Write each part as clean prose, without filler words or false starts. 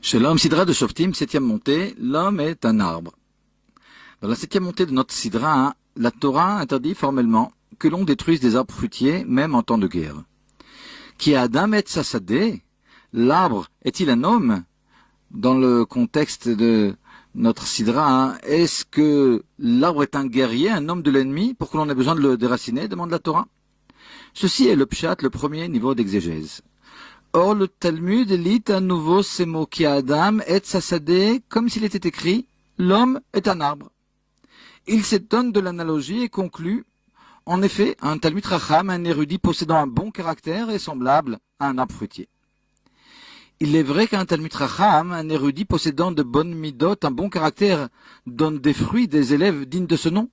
Chez l'homme Sidra de Shoftim, septième montée, l'homme est un arbre. Dans la septième montée de notre Sidra, la Torah interdit formellement que l'on détruise des arbres fruitiers, même en temps de guerre. Qui Adam et Sassadeh, l'arbre est-il un homme? Dans le contexte de notre Sidra, est-ce que l'arbre est un guerrier, un homme de l'ennemi, pour que l'on ait besoin de le déraciner, demande la Torah? Ceci est le pshat, le premier niveau d'exégèse. Or, le Talmud lit à nouveau ces mots qui Adam et Sassadeh, comme s'il était écrit « L'homme est un arbre ». Il s'étonne de l'analogie et conclut « En effet, un Talmud Racham, un érudit possédant un bon caractère, est semblable à un arbre fruitier. » Il est vrai qu'un Talmud Racham, un érudit possédant de bonnes midot, un bon caractère, donne des fruits, des élèves dignes de ce nom.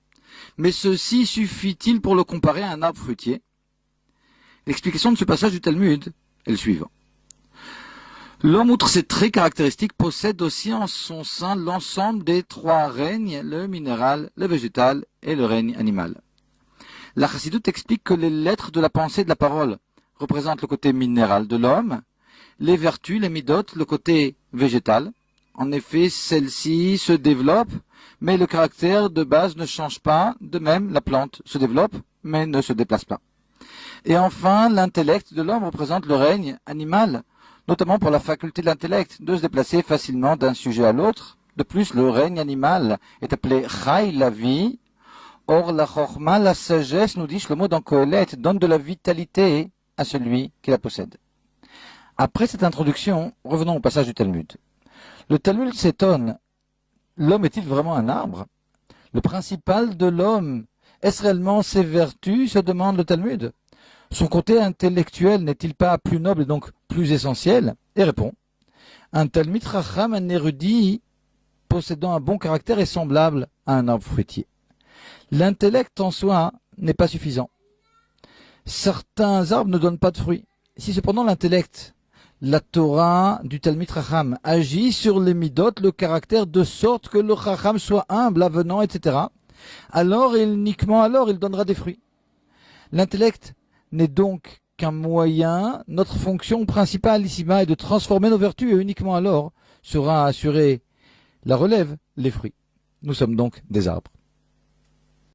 Mais ceci suffit-il pour le comparer à un arbre fruitier? L'explication de ce passage du Talmud est le suivant. L'homme, outre ses traits caractéristiques, possède aussi en son sein l'ensemble des trois règnes, le minéral, le végétal et le règne animal. La Chassidoute explique que les lettres de la pensée et de la parole représentent le côté minéral de l'homme, les vertus, les midot, le côté végétal. En effet, celles-ci se développent, mais le caractère de base ne change pas. De même, la plante se développe, mais ne se déplace pas. Et enfin, l'intellect de l'homme représente le règne animal, notamment pour la faculté de l'intellect de se déplacer facilement d'un sujet à l'autre. De plus, le règne animal est appelé Chai, la vie. Or, la Chorma, la sagesse, nous dit le mot dans Kohelet, donne de la vitalité à celui qui la possède. Après cette introduction, revenons au passage du Talmud. Le Talmud s'étonne. L'homme est-il vraiment un arbre? Le principal de l'homme, est-ce réellement ses vertus, se demande le Talmud? Son côté intellectuel n'est-il pas plus noble et donc plus essentiel? Et répond, un Talmid Chacham, un érudit, possédant un bon caractère, est semblable à un arbre fruitier. L'intellect en soi n'est pas suffisant. Certains arbres ne donnent pas de fruits. Si cependant l'intellect, la Torah du Talmid Chacham, agit sur les midot, le caractère, de sorte que le Chacham soit humble, avenant, etc., alors uniquement alors il donnera des fruits. L'intellect n'est donc qu'un moyen. Notre fonction principale ici-bas est de transformer nos vertus et uniquement alors sera assurée la relève, les fruits. Nous sommes donc des arbres.